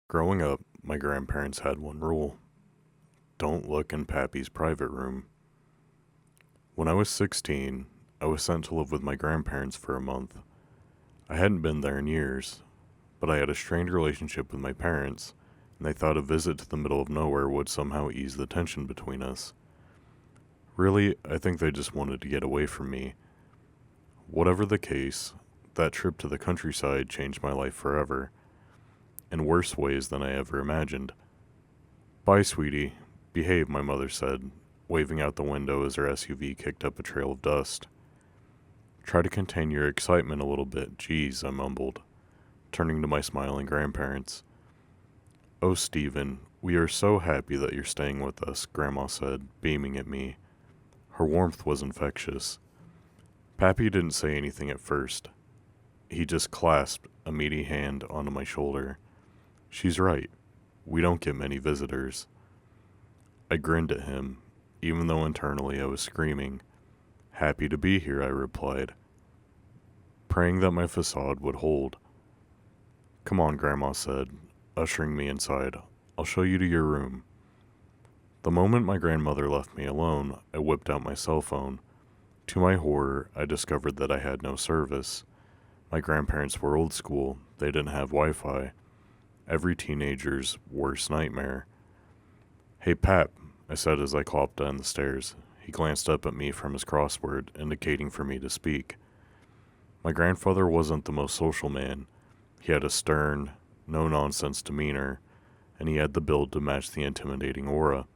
Growing up, my grandparents had one rule: don't look in Pappy's private room. When I was 16, I was sent to live with my grandparents for a month. I hadn't been there in years, but I had a strained relationship with my parents, and they thought a visit to the middle of nowhere would somehow ease the tension between us. Really, I think they just wanted to get away from me. Whatever the case, that trip to the countryside changed my life forever, in worse ways than I ever imagined. Bye, sweetie. Behave, my mother said, waving out the window as her SUV kicked up a trail of dust. Try to contain your excitement a little bit, geez, I mumbled, turning to my smiling grandparents. Oh, Stephen, we are so happy that you're staying with us, Grandma said, beaming at me. Her warmth was infectious. Pappy didn't say anything at first. He just clasped a meaty hand onto my shoulder. She's right. We don't get many visitors. I grinned at him, even though internally I was screaming. Happy to be here, I replied, praying that my facade would hold. Come on, Grandma said, ushering me inside. I'll show you to your room. The moment my grandmother left me alone, I whipped out my cell phone. To my horror, I discovered that I had no service. My grandparents were old school. They didn't have Wi-Fi. Every teenager's worst nightmare. Hey, Pap, I said as I clopped down the stairs. He glanced up at me from his crossword, indicating for me to speak. My grandfather wasn't the most social man. He had a stern, no-nonsense demeanor, and he had the build to match the intimidating aura.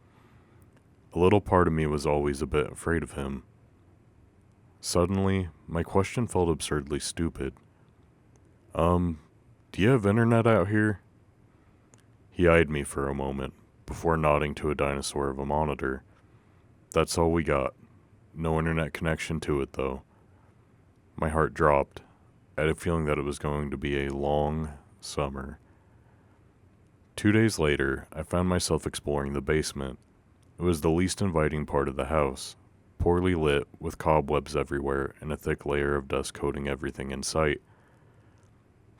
A little part of me was always a bit afraid of him. Suddenly, my question felt absurdly stupid. Do you have internet out here? He eyed me for a moment, before nodding to a dinosaur of a monitor. That's all we got. No internet connection to it, though. My heart dropped. I had a feeling that it was going to be a long summer. 2 days later, I found myself exploring the basement. It was the least inviting part of the house, poorly lit, with cobwebs everywhere and a thick layer of dust coating everything in sight.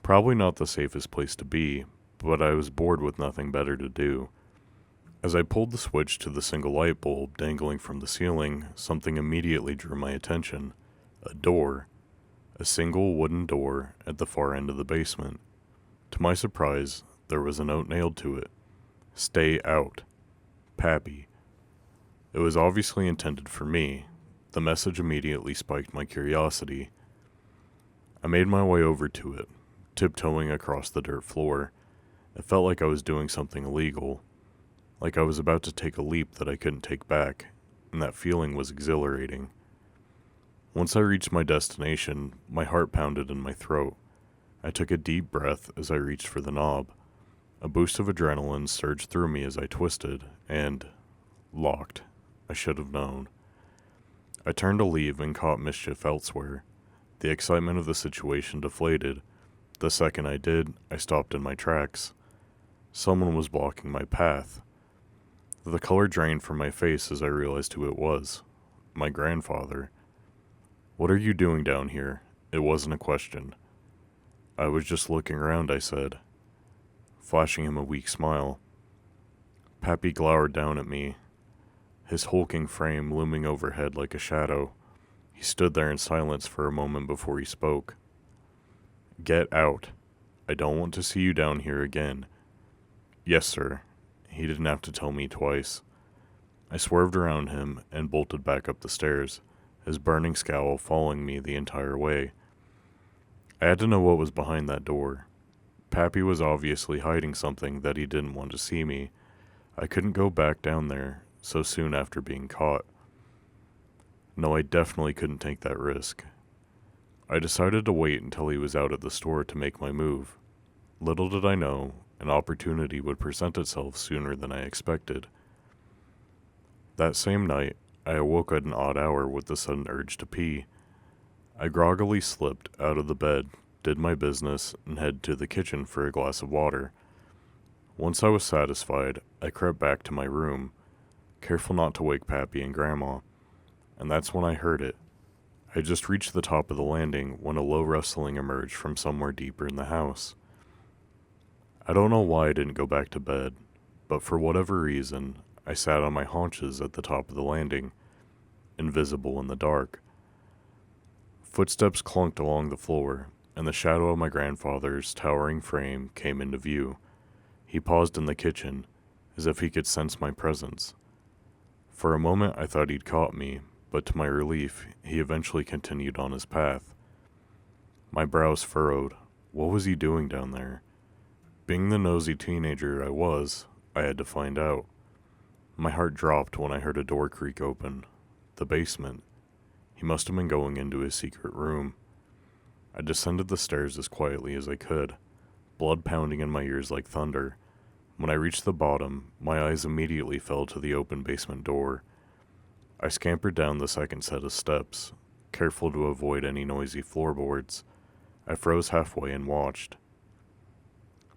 Probably not the safest place to be, but I was bored with nothing better to do. As I pulled the switch to the single light bulb dangling from the ceiling, something immediately drew my attention. A door. A single wooden door at the far end of the basement. To my surprise, there was a note nailed to it. Stay out. Pappy. It was obviously intended for me. The message immediately spiked my curiosity. I made my way over to it, tiptoeing across the dirt floor. It felt like I was doing something illegal, like I was about to take a leap that I couldn't take back, and that feeling was exhilarating. Once I reached my destination, my heart pounded in my throat. I took a deep breath as I reached for the knob. A boost of adrenaline surged through me as I twisted, and locked. I should have known. I turned to leave and caught mischief elsewhere. The excitement of the situation deflated. The second I did, I stopped in my tracks. Someone was blocking my path. The color drained from my face as I realized who it was. My grandfather. What are you doing down here? It wasn't a question. I was just looking around, I said, flashing him a weak smile. Pappy glowered down at me, his hulking frame looming overhead like a shadow. He stood there in silence for a moment before he spoke. Get out. I don't want to see you down here again. Yes, sir. He didn't have to tell me twice. I swerved around him and bolted back up the stairs, his burning scowl following me the entire way. I had to know what was behind that door. Pappy was obviously hiding something that he didn't want to see me. I couldn't go back down there so soon after being caught. No, I definitely couldn't take that risk. I decided to wait until he was out at the store to make my move. Little did I know, an opportunity would present itself sooner than I expected. That same night, I awoke at an odd hour with the sudden urge to pee. I groggily slipped out of the bed, did my business, and headed to the kitchen for a glass of water. Once I was satisfied, I crept back to my room, careful not to wake Pappy and Grandma, and that's when I heard it. I had just reached the top of the landing when a low rustling emerged from somewhere deeper in the house. I don't know why I didn't go back to bed, but for whatever reason, I sat on my haunches at the top of the landing, invisible in the dark. Footsteps clunked along the floor, and the shadow of my grandfather's towering frame came into view. He paused in the kitchen, as if he could sense my presence. For a moment I thought he'd caught me, but to my relief, he eventually continued on his path. My brows furrowed. What was he doing down there? Being the nosy teenager I had to find out. My heart dropped when I heard a door creak open. The basement. He must have been going into his secret room. I descended the stairs as quietly as I could, blood pounding in my ears like thunder. When I reached the bottom, my eyes immediately fell to the open basement door. I scampered down the second set of steps, careful to avoid any noisy floorboards. I froze halfway and watched.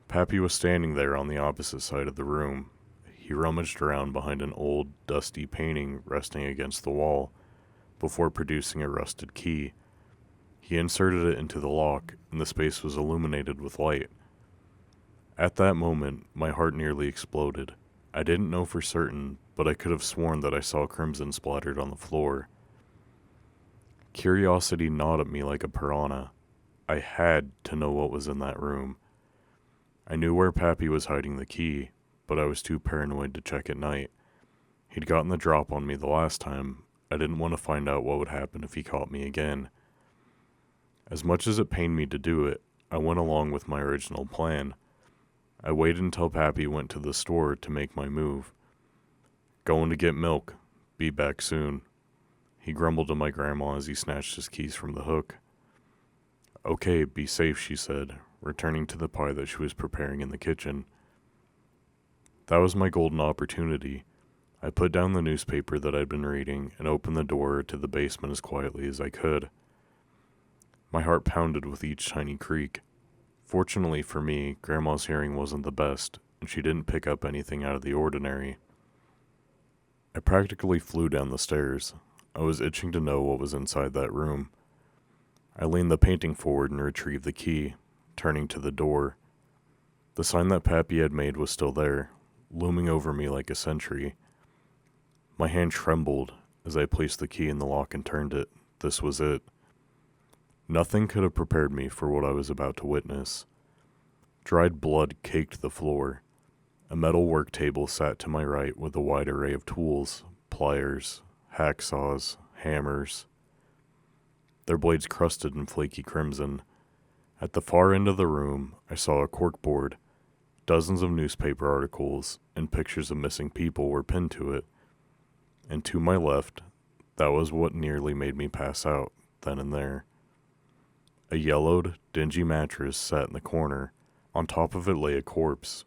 Pappy was standing there on the opposite side of the room. He rummaged around behind an old, dusty painting resting against the wall, before producing a rusted key. He inserted it into the lock, and the space was illuminated with light. At that moment, my heart nearly exploded. I didn't know for certain, but I could have sworn that I saw crimson splattered on the floor. Curiosity gnawed at me like a piranha. I had to know what was in that room. I knew where Pappy was hiding the key, but I was too paranoid to check at night. He'd gotten the drop on me the last time. I didn't want to find out what would happen if he caught me again. As much as it pained me to do it, I went along with my original plan. I waited until Pappy went to the store to make my move. Going to get milk. Be back soon. He grumbled to my grandma as he snatched his keys from the hook. Okay, be safe, she said, returning to the pie that she was preparing in the kitchen. That was my golden opportunity. I put down the newspaper that I'd been reading and opened the door to the basement as quietly as I could. My heart pounded with each tiny creak. Fortunately for me, Grandma's hearing wasn't the best, and she didn't pick up anything out of the ordinary. I practically flew down the stairs. I was itching to know what was inside that room. I leaned the painting forward and retrieved the key, turning to the door. The sign that Pappy had made was still there, looming over me like a sentry. My hand trembled as I placed the key in the lock and turned it. This was it. Nothing could have prepared me for what I was about to witness. Dried blood caked the floor. A metal work table sat to my right with a wide array of tools, pliers, hacksaws, hammers, their blades crusted in flaky crimson. At the far end of the room, I saw a corkboard. Dozens of newspaper articles and pictures of missing people were pinned to it. And to my left, that was what nearly made me pass out, then and there. A yellowed, dingy mattress sat in the corner. On top of it lay a corpse,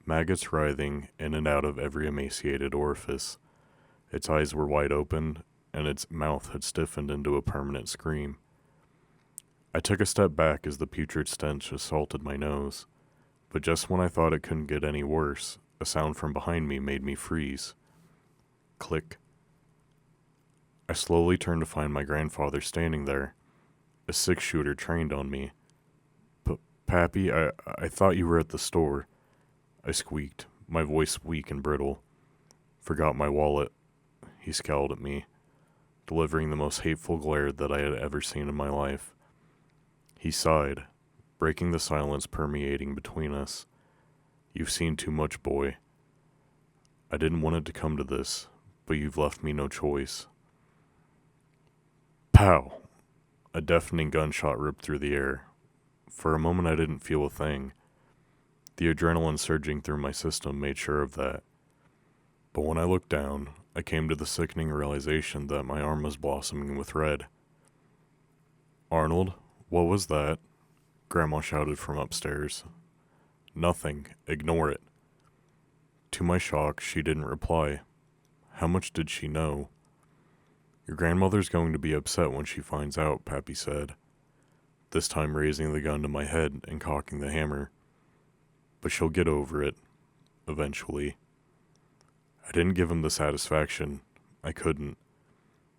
maggots writhing in and out of every emaciated orifice. Its eyes were wide open, and its mouth had stiffened into a permanent scream. I took a step back as the putrid stench assaulted my nose, but just when I thought it couldn't get any worse, a sound from behind me made me freeze. Click. I slowly turned to find my grandfather standing there, a six-shooter trained on me. Pappy, I thought you were at the store. I squeaked, my voice weak and brittle. Forgot my wallet. He scowled at me, delivering the most hateful glare that I had ever seen in my life. He sighed, breaking the silence permeating between us. You've seen too much, boy. I didn't want it to come to this, but you've left me no choice. Pow! A deafening gunshot ripped through the air. For a moment I didn't feel a thing. The adrenaline surging through my system made sure of that. But when I looked down, I came to the sickening realization that my arm was blossoming with red. Arnold, what was that? Grandma shouted from upstairs. Nothing. Ignore it. To my shock, she didn't reply. How much did she know? Your grandmother's going to be upset when she finds out, Pappy said, this time raising the gun to my head and cocking the hammer. But she'll get over it, eventually. I didn't give him the satisfaction. I couldn't.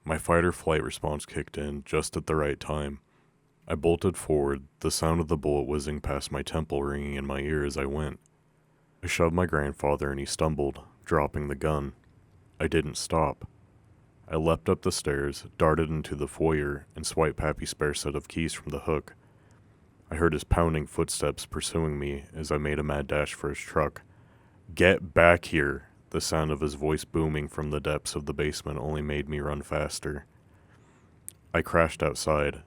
My fight or flight response kicked in just at the right time. I bolted forward, the sound of the bullet whizzing past my temple ringing in my ear as I went. I shoved my grandfather and he stumbled, dropping the gun. I didn't stop. I leapt up the stairs, darted into the foyer, and swiped Pappy's spare set of keys from the hook. I heard his pounding footsteps pursuing me as I made a mad dash for his truck. "Get back here!" The sound of his voice booming from the depths of the basement only made me run faster. I crashed outside,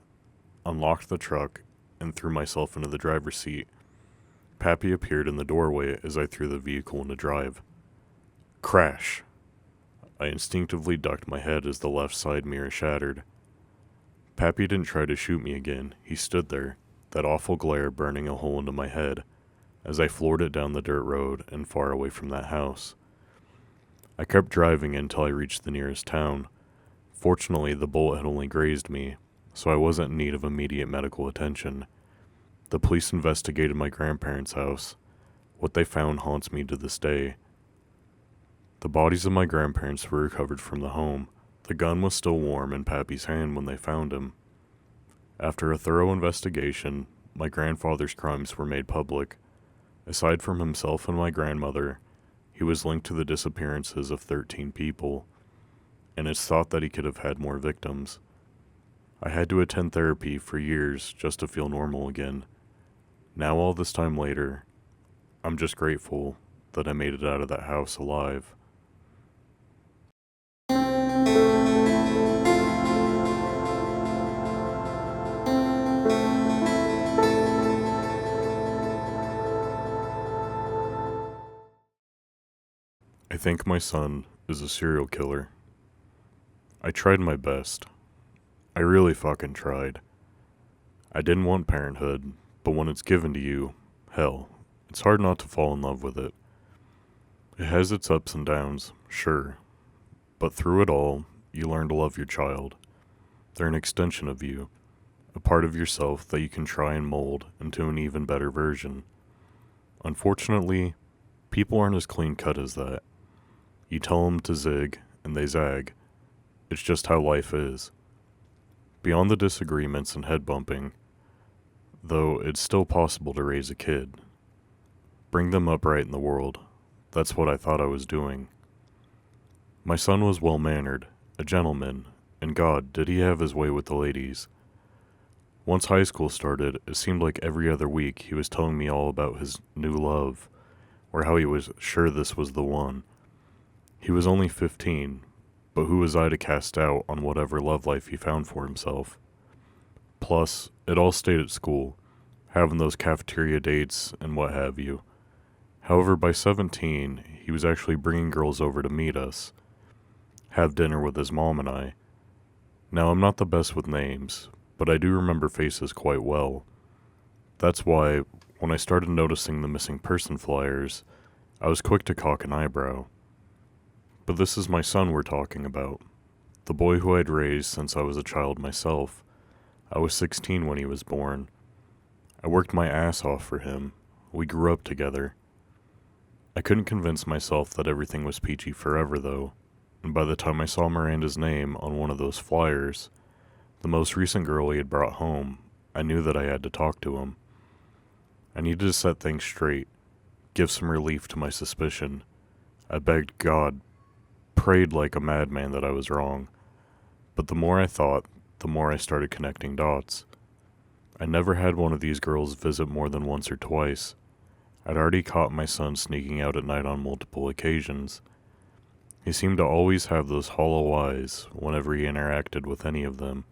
unlocked the truck, and threw myself into the driver's seat. Pappy appeared in the doorway as I threw the vehicle into drive. Crash! I instinctively ducked my head as the left side mirror shattered. Pappy didn't try to shoot me again. He stood there, that awful glare burning a hole into my head, as I floored it down the dirt road and far away from that house. I kept driving until I reached the nearest town. Fortunately, the bullet had only grazed me, so I wasn't in need of immediate medical attention. The police investigated my grandparents' house. What they found haunts me to this day. The bodies of my grandparents were recovered from the home. The gun was still warm in Pappy's hand when they found him. After a thorough investigation, my grandfather's crimes were made public. Aside from himself and my grandmother, he was linked to the disappearances of 13 people, and it's thought that he could have had more victims. I had to attend therapy for years just to feel normal again. Now all this time later, I'm just grateful that I made it out of that house alive. I think my son is a serial killer. I tried my best. I really fucking tried. I didn't want parenthood, but when it's given to you, hell, it's hard not to fall in love with it. It has its ups and downs, sure, but through it all, you learn to love your child. They're an extension of you, a part of yourself that you can try and mold into an even better version. Unfortunately, people aren't as clean-cut as that. You tell them to zig, and they zag. It's just how life is. Beyond the disagreements and head bumping, though it's still possible to raise a kid. Bring them up right in the world. That's what I thought I was doing. My son was well-mannered, a gentleman, and God, did he have his way with the ladies. Once high school started, it seemed like every other week he was telling me all about his new love, or how he was sure this was the one. He was only 15, but who was I to cast doubt on whatever love life he found for himself? Plus, it all stayed at school, having those cafeteria dates and what have you. However, by 17, he was actually bringing girls over to meet us, have dinner with his mom and I. Now, I'm not the best with names, but I do remember faces quite well. That's why, when I started noticing the missing person flyers, I was quick to cock an eyebrow. But this is my son we're talking about, the boy who I'd raised since I was a child myself. I was 16 when he was born. I worked my ass off for him. We grew up together. I couldn't convince myself that everything was peachy forever, though, and by the time I saw Miranda's name on one of those flyers, the most recent girl he had brought home, I knew that I had to talk to him. I needed to set things straight, give some relief to my suspicion. I begged God, prayed like a madman that I was wrong, but the more I thought, the more I started connecting dots. I never had one of these girls visit more than once or twice. I'd already caught my son sneaking out at night on multiple occasions. He seemed to always have those hollow eyes whenever he interacted with any of them.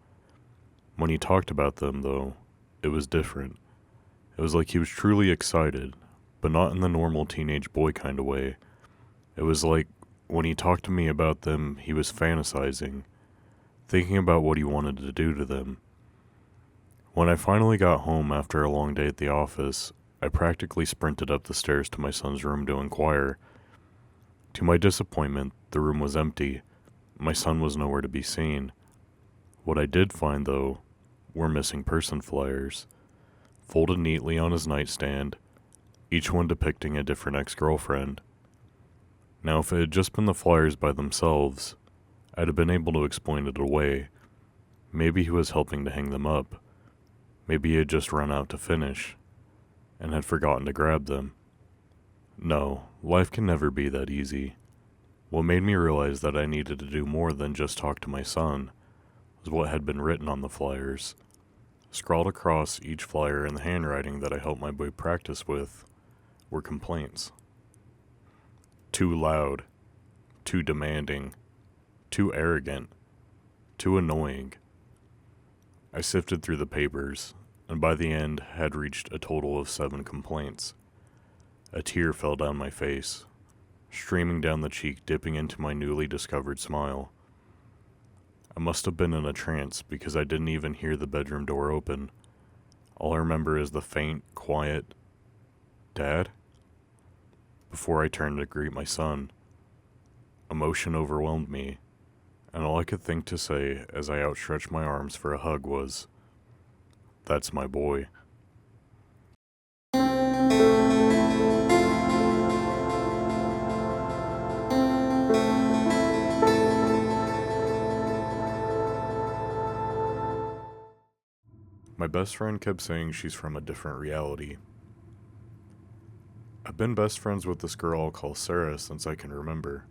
When he talked about them, though, it was different. It was like he was truly excited, but not in the normal teenage boy kind of way. It was like when he talked to me about them, he was fantasizing, thinking about what he wanted to do to them. When I finally got home after a long day at the office, I practically sprinted up the stairs to my son's room to inquire. To my disappointment, the room was empty. My son was nowhere to be seen. What I did find, though, were missing person flyers, folded neatly on his nightstand, each one depicting a different ex-girlfriend. Now, if it had just been the flyers by themselves, I'd have been able to explain it away. Maybe he was helping to hang them up. Maybe he had just run out to finish and had forgotten to grab them. No, life can never be that easy. What made me realize that I needed to do more than just talk to my son was what had been written on the flyers. Scrawled across each flyer in the handwriting that I helped my boy practice with were complaints. Too loud, too demanding, too arrogant, too annoying. I sifted through the papers, and by the end had reached a total of 7 complaints. A tear fell down my face, streaming down the cheek, dipping into my newly discovered smile. I must have been in a trance because I didn't even hear the bedroom door open. All I remember is the faint, quiet, "Dad?" before I turned to greet my son. Emotion overwhelmed me, and all I could think to say as I outstretched my arms for a hug was, "That's my boy." My best friend kept saying she's from a different reality. I've been best friends with this girl I'll call Sarah since I can remember.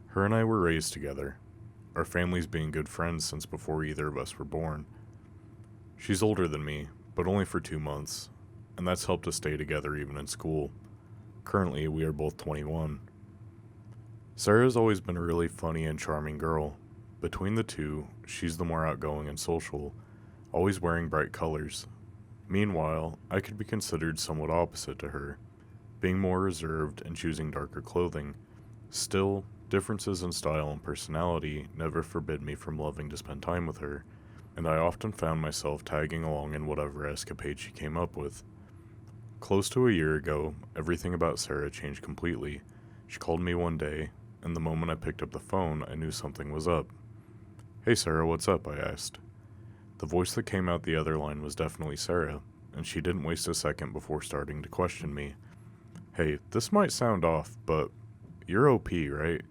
Her and I were raised together, our families being good friends since before either of us were born. She's older than me, but only for 2 months, and that's helped us stay together even in school. Currently, we are both 21. Sarah's always been a really funny and charming girl. Between the two, she's the more outgoing and social, always wearing bright colors. Meanwhile, I could be considered somewhat opposite to her, being more reserved and choosing darker clothing. Still, differences in style and personality never forbid me from loving to spend time with her, and I often found myself tagging along in whatever escapade she came up with. Close to a year ago, everything about Sarah changed completely. She called me one day, and the moment I picked up the phone, I knew something was up. "Hey Sarah, what's up?" I asked. The voice that came out the other line was definitely Sarah, and she didn't waste a second before starting to question me. "Hey, this might sound off, but you're OP, right?"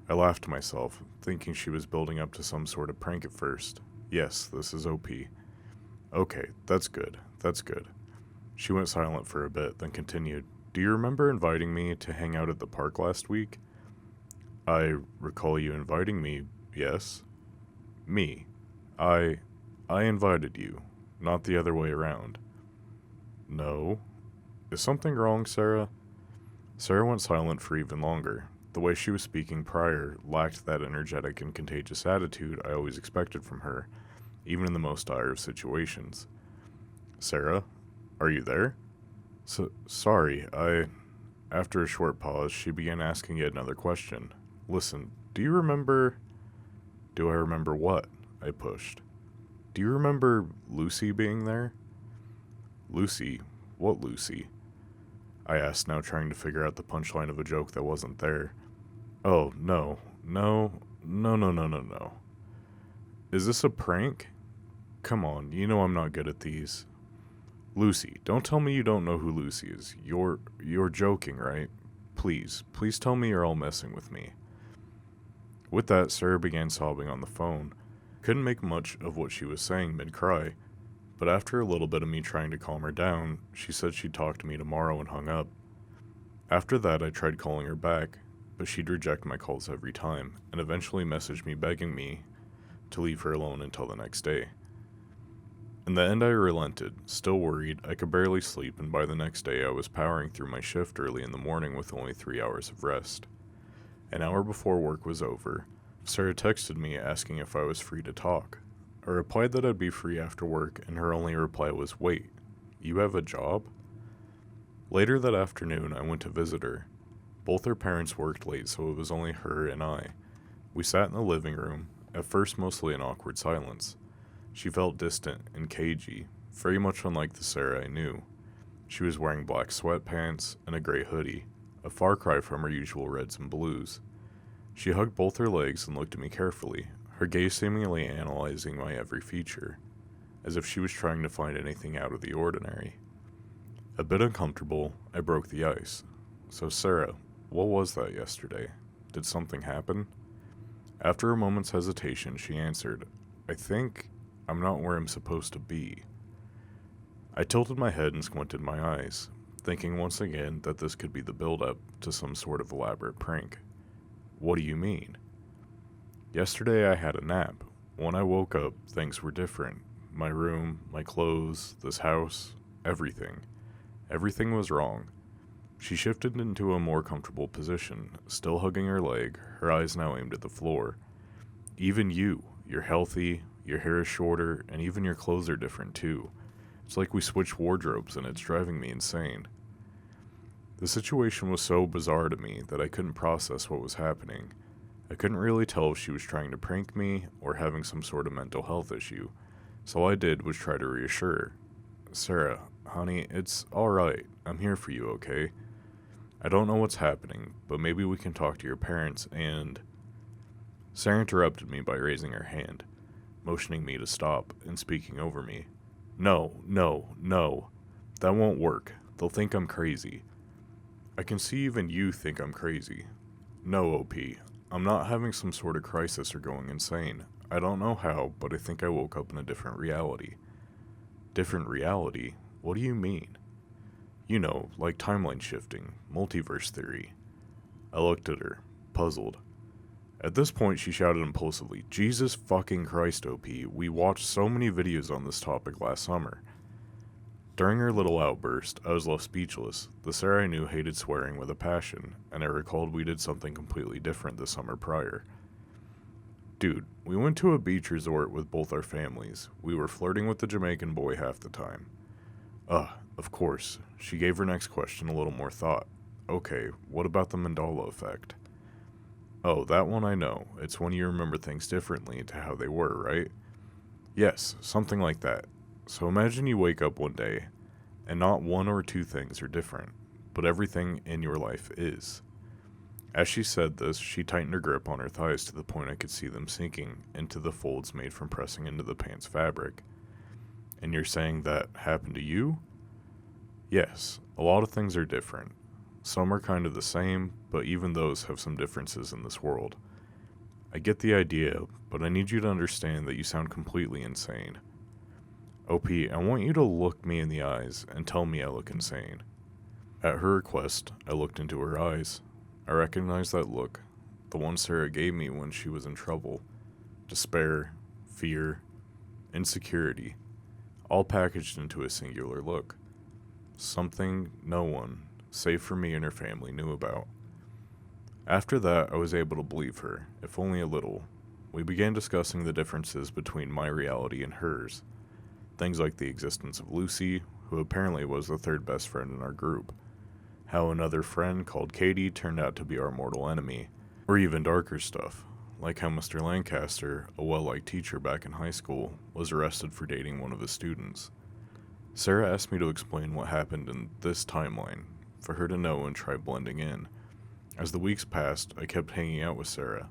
I laughed to myself, thinking she was building up to some sort of prank at first. "Yes, this is OP." "Okay, that's good. She went silent for a bit, then continued, "Do you remember inviting me to hang out at the park last week?" "I recall you inviting me, yes." "Me. I invited you, not the other way around." "No. Is something wrong, Sarah?" Sarah went silent for even longer. The way she was speaking prior lacked that energetic and contagious attitude I always expected from her, even in the most dire of situations. "Sarah, are you there?" Sorry, After a short pause, she began asking yet another question. "Listen, do you remember—" "Do I remember what?" I pushed. "Do you remember Lucy being there?" "Lucy? What Lucy?" I asked, now trying to figure out the punchline of a joke that wasn't there. "Oh, no. Is this a prank? Come on, you know I'm not good at these." "Lucy, don't tell me you don't know who Lucy is. You're joking, right? Please tell me you're all messing with me." With that, Sarah began sobbing on the phone. Couldn't make much of what she was saying mid-cry, but after a little bit of me trying to calm her down, she said she'd talk to me tomorrow and hung up. After that, I tried calling her back, but she'd reject my calls every time, and eventually messaged me begging me to leave her alone until the next day. In the end, I relented, still worried. I could barely sleep, and by the next day I was powering through my shift early in the morning with only 3 hours of rest. An hour before work was over, Sarah texted me asking if I was free to talk. I replied that I'd be free after work, and her only reply was, "Wait, you have a job?" Later that afternoon, I went to visit her. Both her parents worked late, so it was only her and I. We sat in the living room, at first mostly in awkward silence. She felt distant and cagey, very much unlike the Sarah I knew. She was wearing black sweatpants and a gray hoodie, a far cry from her usual reds and blues. She hugged both her legs and looked at me carefully, her gaze seemingly analyzing my every feature, as if she was trying to find anything out of the ordinary. A bit uncomfortable, I broke the ice. "So Sarah, what was that yesterday? Did something happen?" After a moment's hesitation, she answered, "I think I'm not where I'm supposed to be." I tilted my head and squinted my eyes, thinking once again that this could be the build-up to some sort of elaborate prank. What do you mean? Yesterday I had a nap. When I woke up, things were different. My room, my clothes, this house, everything. Everything was wrong. She shifted into a more comfortable position, still hugging her leg, her eyes now aimed at the floor. Even you're healthy, your hair is shorter, and even your clothes are different too. It's like we switched wardrobes and it's driving me insane. The situation was so bizarre to me that I couldn't process what was happening. I couldn't really tell if she was trying to prank me or having some sort of mental health issue, so all I did was try to reassure her. Sarah, honey, it's alright. I'm here for you, okay? I don't know what's happening, but maybe we can talk to your parents and... Sarah interrupted me by raising her hand, motioning me to stop and speaking over me. No. That won't work. They'll think I'm crazy. I can see even you think I'm crazy. No, OP. I'm not having some sort of crisis or going insane. I don't know how, but I think I woke up in a different reality. Different reality? What do you mean? You know, like timeline shifting, multiverse theory. I looked at her, puzzled. At this point, she shouted impulsively, Jesus fucking Christ, OP, we watched so many videos on this topic last summer. During her little outburst, I was left speechless. The Sarah I knew hated swearing with a passion, and I recalled we did something completely different the summer prior. Dude, we went to a beach resort with both our families. We were flirting with the Jamaican boy half the time. Of course. She gave her next question a little more thought. Okay, what about the Mandela effect? Oh, that one I know. It's when you remember things differently to how they were, right? Yes, something like that. So imagine you wake up one day, and not one or two things are different, but everything in your life is. As she said this, she tightened her grip on her thighs to the point I could see them sinking into the folds made from pressing into the pants fabric. And you're saying that happened to you? Yes, a lot of things are different. Some are kind of the same, but even those have some differences in this world. I get the idea, but I need you to understand that you sound completely insane. OP, I want you to look me in the eyes and tell me I look insane. At her request, I looked into her eyes. I recognized that look, the one Sarah gave me when she was in trouble. Despair, fear, insecurity, all packaged into a singular look. Something no one, save for me and her family, knew about. After that, I was able to believe her, if only a little. We began discussing the differences between my reality and hers. Things like the existence of Lucy, who apparently was the third best friend in our group. How another friend called Katie turned out to be our mortal enemy. Or even darker stuff, like how Mr. Lancaster, a well-liked teacher back in high school, was arrested for dating one of his students. Sarah asked me to explain what happened in this timeline, for her to know and try blending in. As the weeks passed, I kept hanging out with Sarah.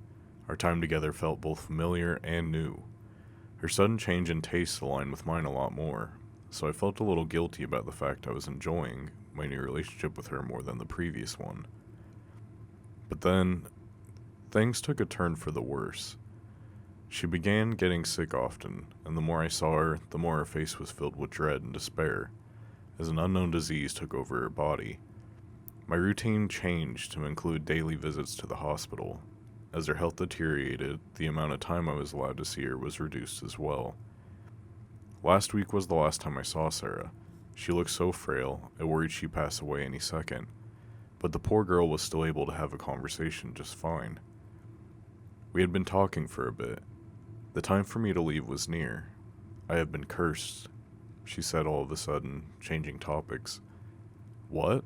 Our time together felt both familiar and new. Her sudden change in tastes aligned with mine a lot more, so I felt a little guilty about the fact I was enjoying my new relationship with her more than the previous one. But then, things took a turn for the worse. She began getting sick often, and the more I saw her, the more her face was filled with dread and despair, as an unknown disease took over her body. My routine changed to include daily visits to the hospital. As her health deteriorated, the amount of time I was allowed to see her was reduced as well. Last week was the last time I saw Sarah. She looked so frail, I worried she'd pass away any second. But the poor girl was still able to have a conversation just fine. We had been talking for a bit. The time for me to leave was near. I have been cursed, she said all of a sudden, changing topics. What?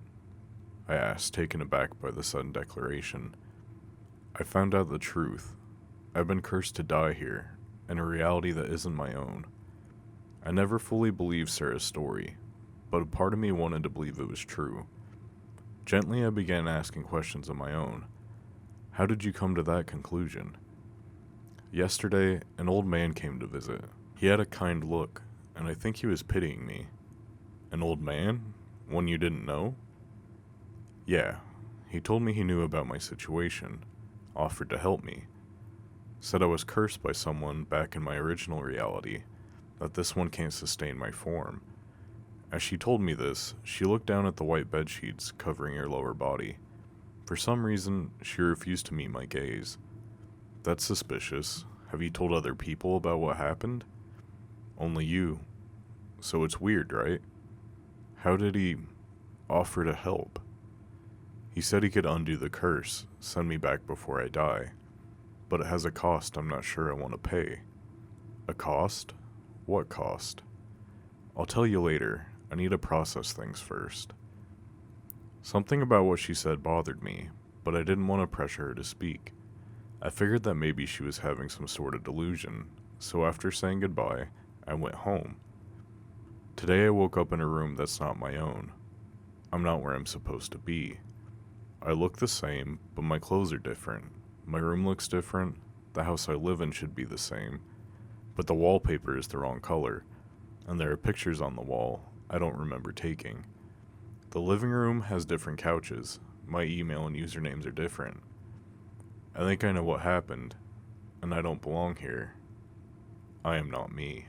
I asked, taken aback by the sudden declaration. I found out the truth. I've been cursed to die here, in a reality that isn't my own. I never fully believed Sarah's story, but a part of me wanted to believe it was true. Gently, I began asking questions of my own. How did you come to that conclusion? Yesterday, an old man came to visit. He had a kind look, and I think he was pitying me. An old man? One you didn't know? Yeah, he told me he knew about my situation, offered to help me, said I was cursed by someone back in my original reality, that this one can't sustain my form. As she told me this, she looked down at the white bedsheets covering her lower body. For some reason, she refused to meet my gaze. That's suspicious. Have you told other people about what happened? Only you. So it's weird, right? How did he offer to help? He said he could undo the curse, send me back before I die. But it has a cost I'm not sure I want to pay. A cost? What cost? I'll tell you later. I need to process things first. Something about what she said bothered me, but I didn't want to pressure her to speak. I figured that maybe she was having some sort of delusion, so after saying goodbye, I went home. Today I woke up in a room that's not my own. I'm not where I'm supposed to be. I look the same, but my clothes are different. My room looks different. The house I live in should be the same, but the wallpaper is the wrong color, and there are pictures on the wall I don't remember taking. The living room has different couches. My email and usernames are different. I think I know what happened, and I don't belong here. I am not me.